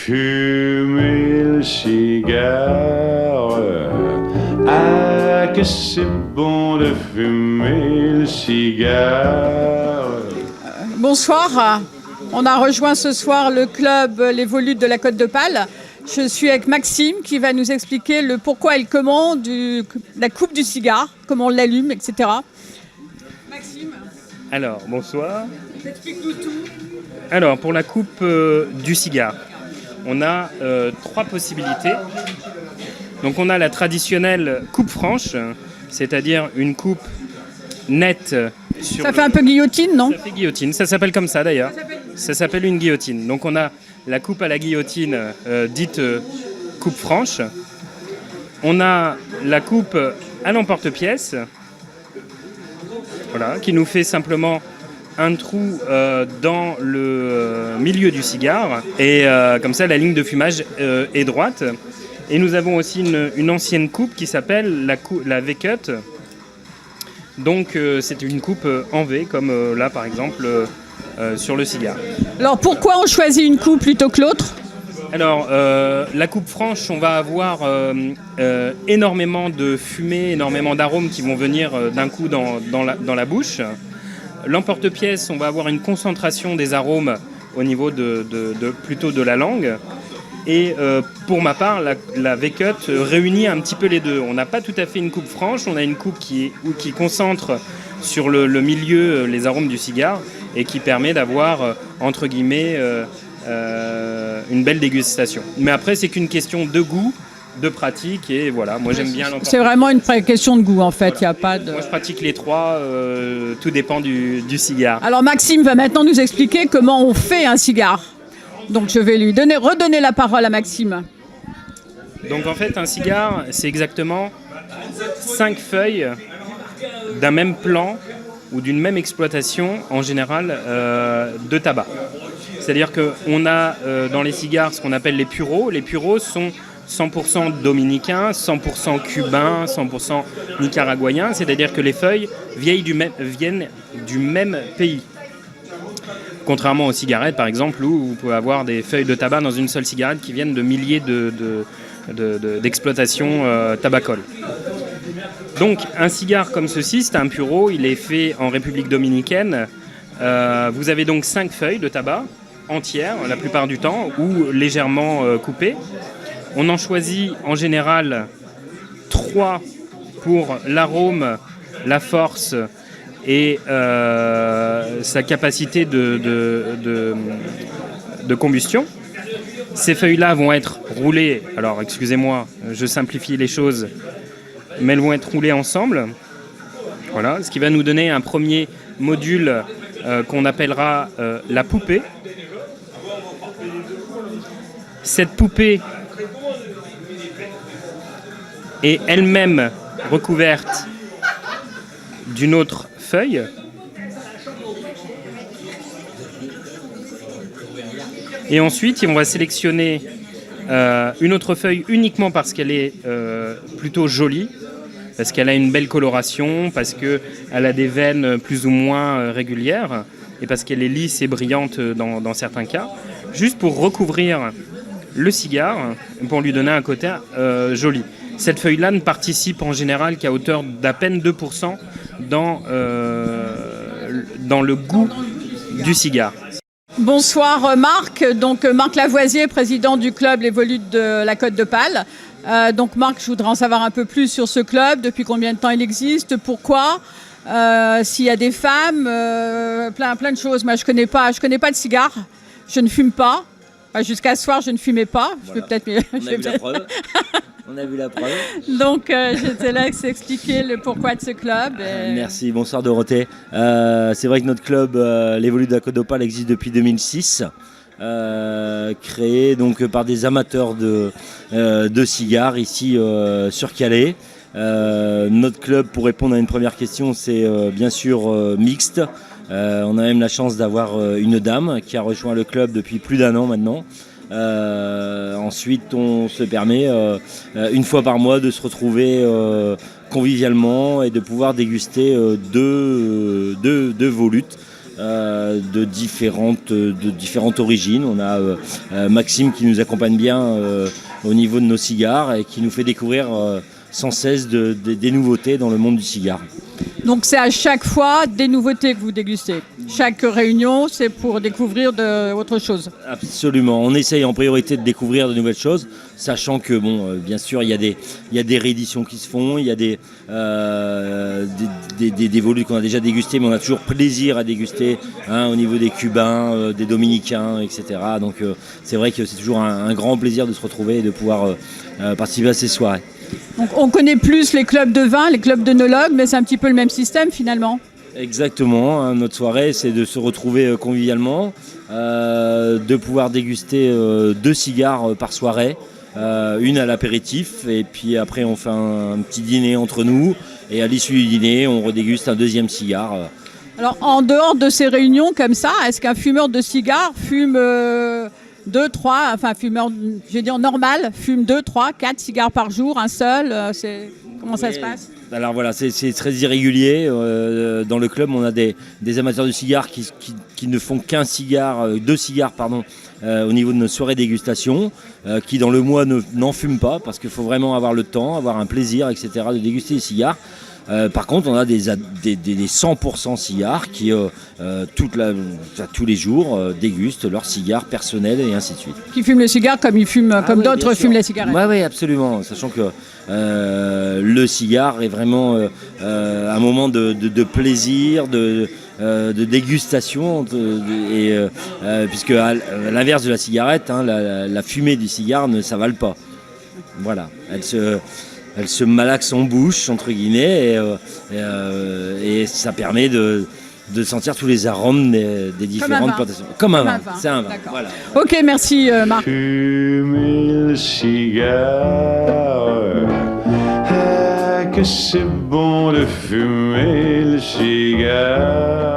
fumer le cigare. Ah, que c'est bon de fumer le cigare. Bonsoir, on a rejoint ce soir le club Les Volutes de la Côte d'Opale. Je suis avec Maxime qui va nous expliquer le pourquoi et le comment de la coupe du cigare, comment on l'allume, etc. Maxime. Alors, bonsoir. Explique-nous tout. Alors, pour la coupe du cigare, on a 3 possibilités. Donc, on a la traditionnelle coupe franche, c'est-à-dire une coupe nette. Ça fait un peu guillotine, non? Ça fait guillotine, ça s'appelle comme ça d'ailleurs. Ça s'appelle une guillotine. Donc, on a la coupe à la guillotine dite coupe franche. On a la coupe à l'emporte-pièce, voilà, qui nous fait simplement un trou dans le milieu du cigare. Et comme ça, la ligne de fumage est droite. Et nous avons aussi une ancienne coupe qui s'appelle la V-Cut. Donc c'est une coupe en V, comme là par exemple sur le cigare. Alors pourquoi on choisit une coupe plutôt que l'autre? Alors la coupe franche, on va avoir énormément de fumée, énormément d'arômes qui vont venir d'un coup dans la bouche. L'emporte-pièce, on va avoir une concentration des arômes au niveau plutôt de la langue. Et pour ma part, la V-Cut réunit un petit peu les deux. On n'a pas tout à fait une coupe franche, on a une coupe qui concentre sur le milieu les arômes du cigare et qui permet d'avoir, entre guillemets, une belle dégustation. Mais après, c'est qu'une question de goût, de pratique, et voilà, moi j'aime bien l'emporte-pièce. C'est vraiment une question de goût en fait, il n'y a pas de... Moi je pratique les 3, tout dépend du cigare. Alors Maxime va maintenant nous expliquer comment on fait un cigare. Donc je vais lui redonner la parole à Maxime. Donc en fait, un cigare, c'est exactement 5 feuilles d'un même plan ou d'une même exploitation, en général, de tabac. C'est-à-dire qu'on a dans les cigares ce qu'on appelle les puros. Les puros sont 100% dominicains, 100% cubains, 100% nicaraguayens. C'est-à-dire que les feuilles viennent du même pays. Contrairement aux cigarettes, par exemple, où vous pouvez avoir des feuilles de tabac dans une seule cigarette qui viennent de milliers d'exploitations tabacoles. Donc, un cigare comme ceci, c'est un puro, il est fait en République dominicaine. Vous avez donc 5 feuilles de tabac entières, la plupart du temps, ou légèrement coupées. On en choisit en général 3 pour l'arôme, la force et sa capacité de combustion. Ces feuilles-là vont être roulées, alors excusez-moi, je simplifie les choses, mais elles vont être roulées ensemble. Voilà, ce qui va nous donner un premier module qu'on appellera la poupée. Cette poupée est elle-même recouverte d'une autre feuille. Et ensuite, on va sélectionner une autre feuille uniquement parce qu'elle est plutôt jolie, parce qu'elle a une belle coloration, parce qu'elle a des veines plus ou moins régulières, et parce qu'elle est lisse et brillante dans certains cas, juste pour recouvrir le cigare, pour lui donner un côté joli. Cette feuille-là ne participe en général qu'à hauteur d'à peine 2% dans le goût du cigare. Bonsoir Marc, donc Marc Lavoisier, président du club Les Volutes de la Côte d'Opale. Donc Marc, je voudrais en savoir un peu plus sur ce club, depuis combien de temps il existe, pourquoi, s'il y a des femmes, plein de choses. Moi je connais pas de cigare, je ne fume pas. Enfin, jusqu'à ce soir je ne fumais pas. Voilà. On a vu la preuve. On a vu la preuve. Donc j'étais là pour expliquer le pourquoi de ce club. Merci, bonsoir Dorothée. C'est vrai que notre club, Les Volutes de la Côte d'Opale, existe depuis 2006. Créé donc par des amateurs de cigares ici sur Calais. Notre club, pour répondre à une première question, c'est bien sûr mixte. On a même la chance d'avoir une dame qui a rejoint le club depuis plus d'1 an maintenant. Ensuite, on se permet une fois par mois de se retrouver convivialement et de pouvoir déguster deux volutes de différentes origines. On a Maxime qui nous accompagne bien au niveau de nos cigares et qui nous fait découvrir sans cesse des nouveautés dans le monde du cigare. Donc c'est à chaque fois des nouveautés que vous dégustez. Chaque réunion, c'est pour découvrir autre chose. Absolument. On essaye en priorité de découvrir de nouvelles choses, sachant que bien sûr, il y a des rééditions qui se font, il y a des volutes qu'on a déjà dégustés, mais on a toujours plaisir à déguster au niveau des Cubains, des Dominicains, etc. Donc c'est vrai que c'est toujours un grand plaisir de se retrouver et de pouvoir participer à ces soirées. Donc on connaît plus les clubs de vin, les clubs d'œnologues, mais c'est un petit peu le même système finalement. Exactement, notre soirée c'est de se retrouver convivialement, de pouvoir déguster 2 cigares par soirée, une à l'apéritif et puis après on fait un petit dîner entre nous et à l'issue du dîner on redéguste un 2e cigare. Alors en dehors de ces réunions comme ça, est-ce qu'un fumeur de cigares fume 2, 3, enfin fumeur, je vais dire normal, fume 2, 3, 4 cigares par jour, un seul, comment ça se passe ? Alors voilà, c'est très irrégulier. Dans le club, on a des amateurs de cigares qui ne font qu'un cigare, 2 cigares pardon, au niveau de nos soirées dégustation, qui dans le mois n'en fument pas parce qu'il faut vraiment avoir le temps, avoir un plaisir, etc. de déguster les cigares. Par contre, on a des 100% cigares qui, tous les jours, dégustent leurs cigares personnels et ainsi de suite. Qui fument le cigare comme comme d'autres fument les cigarettes. Oui, absolument. Sachant que le cigare est vraiment un moment de plaisir, de dégustation, puisque à l'inverse de la cigarette, la fumée du cigare ne s'avale pas. Voilà, elle se malaxe en bouche, entre guillemets, et ça permet de sentir tous les arômes des différentes plantations. Comme un vin. C'est un vin. Voilà. Ok, merci Marc. Fumer le cigare, ah, que c'est bon de fumer le cigare.